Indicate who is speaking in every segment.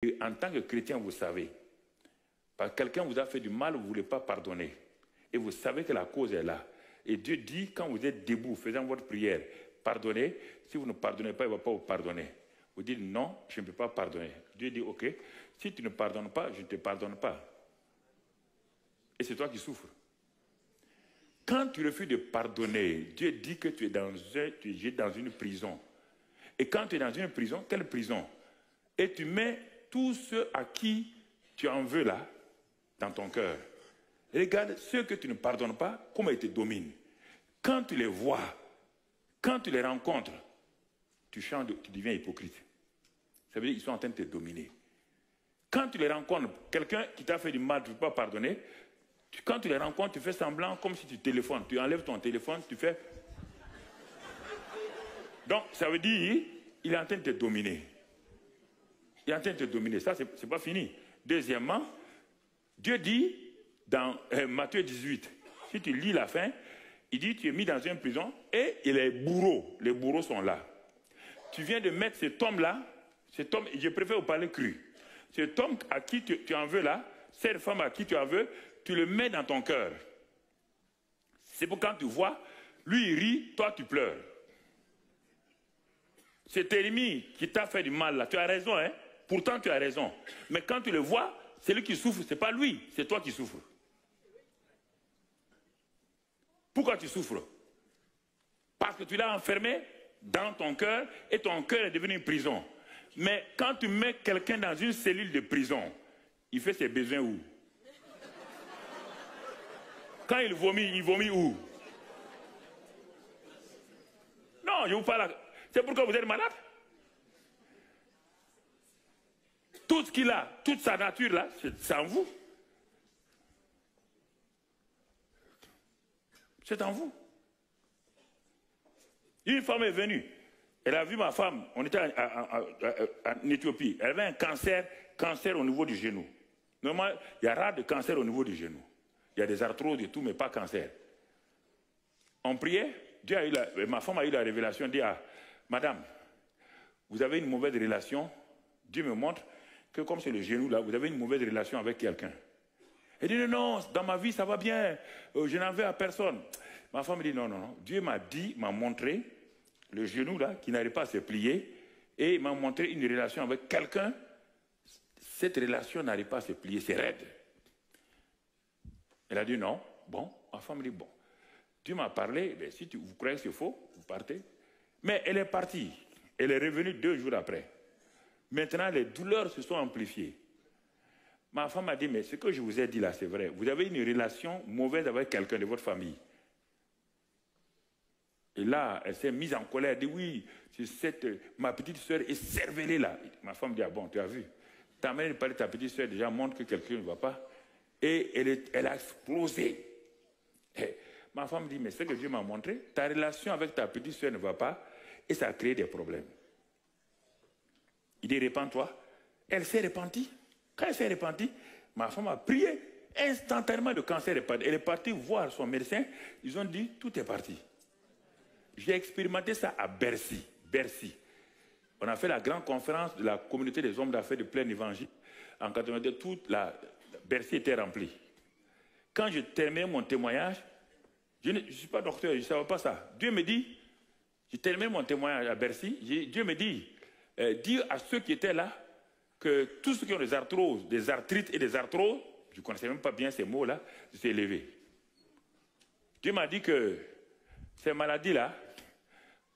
Speaker 1: Et en tant que chrétien, vous savez, parce que quelqu'un vous a fait du mal, vous ne voulez pas pardonner. Et vous savez que la cause est là. Et Dieu dit, quand vous êtes debout, faisant votre prière, pardonnez. Si vous ne pardonnez pas, il ne va pas vous pardonner. Vous dites, non, je ne peux pas pardonner. Dieu dit, ok, si tu ne pardonnes pas, je ne te pardonne pas. Et c'est toi qui souffres. Quand tu refuses de pardonner, Dieu dit que tu es dans une prison. Et quand tu es dans une prison, quelle prison? Et tu mets tous ceux à qui tu en veux là, dans ton cœur. Regarde ceux que tu ne pardonnes pas, comment ils te dominent. Quand tu les vois, quand tu les rencontres, tu changes, tu deviens hypocrite. Ça veut dire qu'ils sont en train de te dominer. Quand tu les rencontres, quelqu'un qui t'a fait du mal, tu ne peux pas pardonner, quand tu les rencontres, tu fais semblant comme si tu téléphones. Tu enlèves ton téléphone, tu fais... Donc, ça veut dire il est en train de te dominer. Il est en train de te dominer. Ça, ce n'est pas fini. Deuxièmement, Dieu dit dans Matthieu 18, si tu lis la fin, il dit tu es mis dans une prison et les bourreaux sont là. Tu viens de mettre cet homme-là, cet homme, je préfère vous parler cru, cet homme à qui tu en veux là, cette femme à qui tu en veux, tu le mets dans ton cœur. C'est pour quand tu vois, lui il rit, toi tu pleures. Cet ennemi qui t'a fait du mal là, tu as raison, hein? Pourtant tu as raison. Mais quand tu le vois, c'est lui qui souffre, ce n'est pas lui, c'est toi qui souffres. Pourquoi tu souffres? Parce que tu l'as enfermé dans ton cœur et ton cœur est devenu une prison. Mais quand tu mets quelqu'un dans une cellule de prison, il fait ses besoins où? Quand il vomit où? Non, je vous parle. C'est pourquoi vous êtes malade. Tout ce qu'il a, toute sa nature là, c'est en vous. C'est en vous. Une femme est venue. Elle a vu ma femme. On était en Éthiopie. Elle avait un cancer au niveau du genou. Normalement, il y a rare de cancer au niveau du genou. Il y a des arthroses et tout, mais pas cancer. On priait. Ma femme a eu la révélation. Elle dit, ah, madame, vous avez une mauvaise relation. Dieu me montre que comme c'est le genou là, vous avez une mauvaise relation avec quelqu'un. Elle dit, non, dans ma vie, ça va bien. Je n'en veux à personne. Ma femme dit, non, non, non. Dieu m'a montré le genou là, qui n'arrive pas à se plier, et il m'a montré une relation avec quelqu'un. Cette relation n'arrive pas à se plier, c'est raide. Elle a dit, non. Bon, ma femme dit, bon. Dieu m'a parlé, ben, si vous croyez que c'est faux, vous partez. Mais elle est partie. Elle est revenue 2 jours après. Maintenant, les douleurs se sont amplifiées. Ma femme a dit, mais ce que je vous ai dit là, c'est vrai. Vous avez une relation mauvaise avec quelqu'un de votre famille. Et là, elle s'est mise en colère. Elle dit, oui, ma petite soeur est cervelée là. Ma femme dit, ah bon, tu as vu. Ta mère de parler de ta petite soeur déjà montre que quelqu'un ne va pas. Et elle a explosé. Et ma femme dit, mais ce que Dieu m'a montré, ta relation avec ta petite soeur ne va pas. Et ça a créé des problèmes. Il dit, répands-toi. Elle s'est repentie. Quand elle s'est repentie, ma femme a prié. Instantanément, le cancer est parti. Elle est partie voir son médecin. Ils ont dit, tout est parti. J'ai expérimenté ça à Bercy. On a fait la grande conférence de la communauté des hommes d'affaires de plein évangile. En 1982, toute Bercy était remplie. Quand je terminais mon témoignage, je ne suis pas docteur, je ne savais pas ça. Dieu me dit, j'ai terminé mon témoignage à Bercy, Dieu me dit, dire à ceux qui étaient là, que tous ceux qui ont des arthroses, des arthrites et des arthroses, je ne connaissais même pas bien ces mots-là, je suis élevé. Dieu m'a dit que ces maladies-là,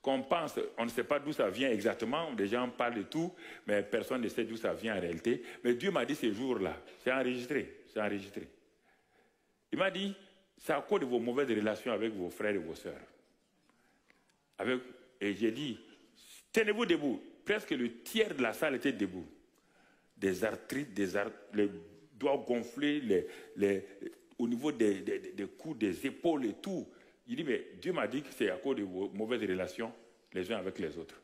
Speaker 1: qu'on pense, on ne sait pas d'où ça vient exactement, les gens parlent de tout, mais personne ne sait d'où ça vient en réalité. Mais Dieu m'a dit ces jours-là, c'est enregistré, c'est enregistré. Il m'a dit, c'est à cause de vos mauvaises relations avec vos frères et vos sœurs. Et j'ai dit, tenez-vous debout. Presque le tiers de la salle était debout. Des arthrites, les doigts gonflés, au niveau des coudes, des épaules et tout. Il dit, mais Dieu m'a dit que c'est à cause de vos mauvaises relations les uns avec les autres.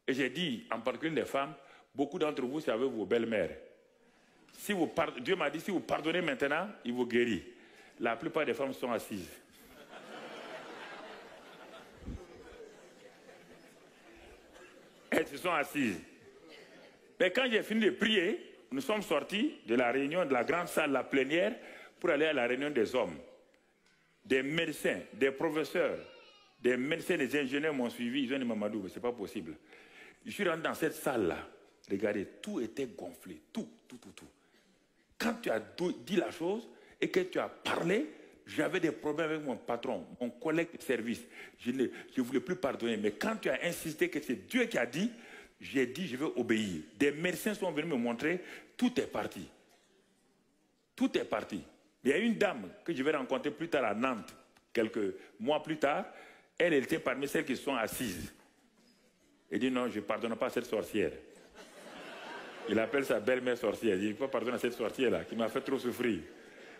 Speaker 1: Et j'ai dit, en particulier les femmes, beaucoup d'entre vous, c'est avec vos belles-mères. Dieu m'a dit, si vous pardonnez maintenant, il vous guérit. La plupart des femmes sont assises. Elles se sont assises. Mais quand j'ai fini de prier, nous sommes sortis de la réunion, de la grande salle, la plénière, pour aller à la réunion des hommes. Des médecins, des professeurs, des médecins, des ingénieurs m'ont suivi. Ils ont dit, Mamadou, mais ce n'est pas possible. Je suis rentré dans cette salle-là. Regardez, tout était gonflé. Tout. Quand tu as dit la chose et que tu as parlé, j'avais des problèmes avec mon patron, mon collègue de service. Je ne voulais plus pardonner. Mais quand tu as insisté que c'est Dieu qui a dit, j'ai dit, je vais obéir. Des médecins sont venus me montrer, tout est parti. Tout est parti. Il y a une dame que je vais rencontrer plus tard à Nantes, quelques mois plus tard. Elle était parmi celles qui sont assises. Elle dit non, je ne pardonne pas à cette sorcière. Il appelle sa belle-mère sorcière. Il dit, il faut pardonner à cette sorcière-là qui m'a fait trop souffrir.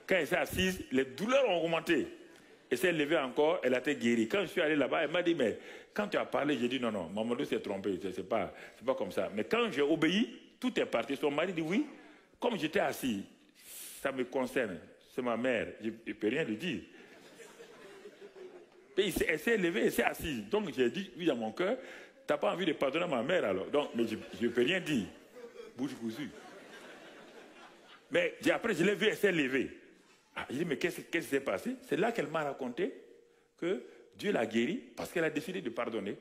Speaker 1: Quand elle s'est assise, les douleurs ont augmenté. Elle s'est levée encore, elle a été guérie. Quand je suis allé là-bas, elle m'a dit, mais quand tu as parlé, j'ai dit non, Mamadou s'est trompé, c'est pas comme ça. Mais quand j'ai obéi, tout est parti. Son mari dit oui, comme j'étais assis, ça me concerne. C'est ma mère, je ne peux rien lui dire. Et elle s'est levée, elle s'est assise. Donc j'ai dit, oui, dans mon cœur, tu n'as pas envie de pardonner à ma mère alors. Donc, mais je ne peux rien dire. Bouche cousue. Mais après, je l'ai vue, elle s'est levée. J'ai dit, mais qu'est-ce qui s'est passé? C'est là qu'elle m'a raconté que Dieu l'a guérie parce qu'elle a décidé de pardonner.